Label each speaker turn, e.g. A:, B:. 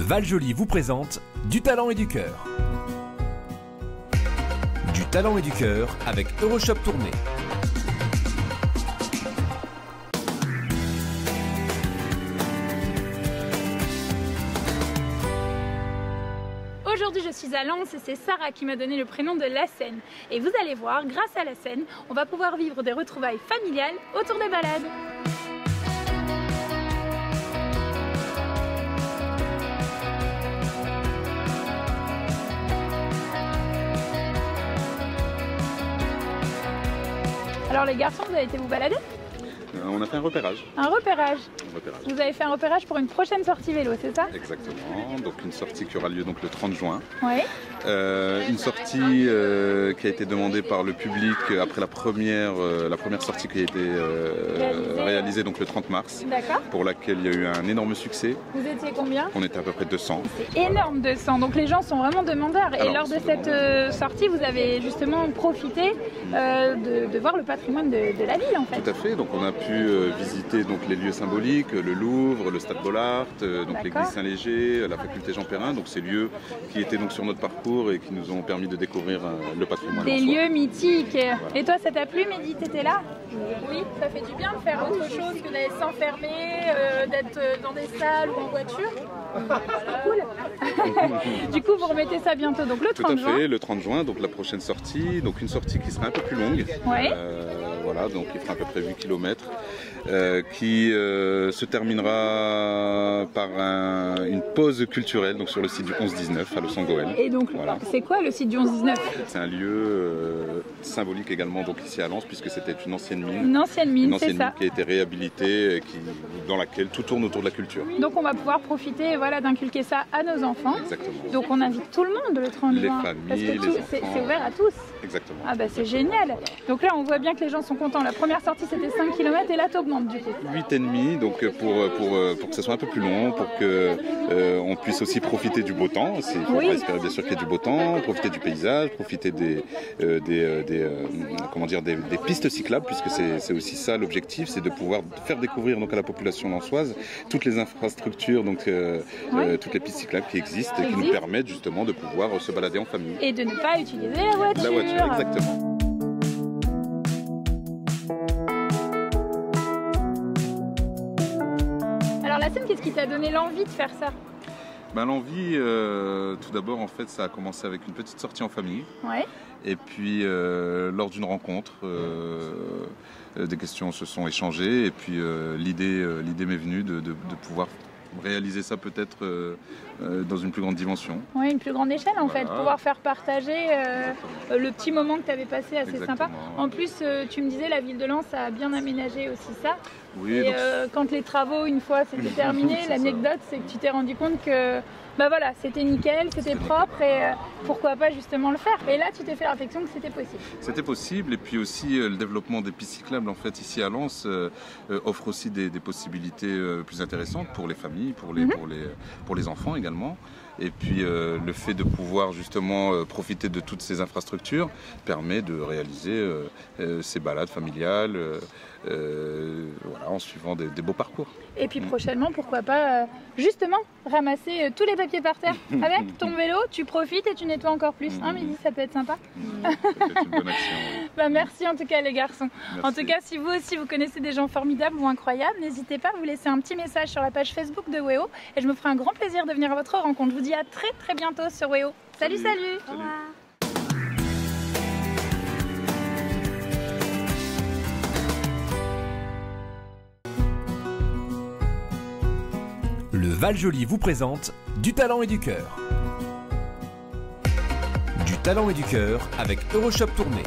A: Val-Joli vous présente Du talent et du cœur. Du talent et du cœur avec Euroshop Tournée.
B: Aujourd'hui je suis à Lens et c'est Sarah qui m'a donné le prénom de La Seine. Et vous allez voir, grâce à La Seine, on va pouvoir vivre des retrouvailles familiales autour des balades. Alors les garçons, vous avez été vous balader?
C: On a fait un repérage.
B: Un repérage. Vous avez fait un repérage pour une prochaine sortie vélo, c'est ça?
C: Exactement, donc une sortie qui aura lieu donc le 30 juin.
B: Oui.
C: Une sortie qui a été demandée par le public après la première sortie qui a été réalisée donc le 30 mars.
B: D'accord.
C: Pour laquelle il y a eu un énorme succès.
B: Vous étiez combien?
C: On était à peu près 200.
B: C'est énorme, 200, donc les gens sont vraiment demandeurs. Et lors de cette sortie, vous avez justement profité de voir le patrimoine de la ville en fait.
C: Tout à fait, donc on a pu visiter donc les lieux symboliques, le Louvre, le Stade Bollaert, donc l'église Saint-Léger, la faculté Jean Perrin, donc ces lieux qui étaient donc sur notre parcours et qui nous ont permis de découvrir le patrimoine.
B: Des lieux mythiques. Voilà. Et toi, ça t'a plu, Mehdi? T'étais là? Oui, ça fait du bien de faire autre chose que d'aller s'enfermer, d'être dans des salles ou en voiture. Cool. Du coup, vous remettez ça bientôt, donc le 30 juin.
C: Tout à fait, le 30 juin, donc la prochaine sortie, donc une sortie qui sera un peu plus longue.
B: Ouais.
C: Voilà, donc il fera à peu près 8 km, qui se terminera par une pause culturelle donc sur le site du 11-19 à Los-Angeles.
B: Et donc, voilà. C'est quoi le site du 11-19?
C: C'est un lieu symbolique également donc ici à Lens, puisque c'était une ancienne mine.
B: Une ancienne mine, c'est ça.
C: Qui a été réhabilitée, dans laquelle tout tourne autour de la culture.
B: Donc on va pouvoir profiter d'inculquer ça à nos enfants.
C: Exactement.
B: Donc on invite tout le monde le 30 juin.
C: Les familles, les enfants.
B: C'est ouvert à tous.
C: Exactement.
B: Ah bah c'est génial. Voilà. Donc là on voit bien que les gens sont contents. La première sortie c'était 5 km et là t'augmentes du coup.
C: 8,5, donc pour que ce soit un peu plus long, pour que on puisse aussi profiter du beau temps. Il faudra espérer bien sûr qu'il y ait du beau temps, profiter du paysage, profiter des pistes cyclables, puisque c'est aussi ça l'objectif, c'est de pouvoir faire découvrir donc à la population lensoise toutes les infrastructures, donc toutes les pistes cyclables qui existent et qui nous permettent justement de pouvoir se balader en famille.
B: Et de ne pas utiliser la voiture.
C: La voiture, exactement.
B: Alors la scène, qu'est-ce qui t'a donné l'envie de faire ça?
C: L'envie, tout d'abord, en fait, ça a commencé avec une petite sortie en famille.
B: Ouais.
C: Et puis, lors d'une rencontre, des questions se sont échangées. Et puis, l'idée m'est venue de pouvoir réaliser ça peut-être dans une plus grande dimension.
B: Oui, une plus grande échelle en fait, pouvoir faire partager le petit moment que tu avais passé assez sympa. En plus, tu me disais, la ville de Lens a bien aménagé aussi ça.
C: Oui,
B: et quand les travaux, une fois c'était terminé, l'anecdote c'est que tu t'es rendu compte que c'était nickel, c'était propre et pourquoi pas justement le faire. Et là tu t'es fait la réflexion que c'était possible. C'était
C: possible et puis aussi le développement des pistes cyclables en fait ici à Lens offre aussi des possibilités plus intéressantes pour les familles, pour les enfants également. Et puis le fait de pouvoir justement profiter de toutes ces infrastructures permet de réaliser ces balades familiales en suivant des beaux parcours.
B: Et puis prochainement, pourquoi pas justement ramasser tous les papiers par terre avec ton vélo, tu profites et tu nettoies encore plus. Mehdi, ça peut être sympa.
C: Ça peut être une bonne action. Oui.
B: Merci en tout cas les garçons.
C: Merci.
B: En tout cas, si vous aussi vous connaissez des gens formidables ou incroyables, n'hésitez pas à vous laisser un petit message sur la page Facebook de WEO et je me ferai un grand plaisir de venir à votre rencontre. Je vous dis à très très bientôt sur WEO. Salut. Au revoir.
A: Le Val-Joli vous présente Du talent et du cœur. Du talent et du cœur avec Euroshop Tournée.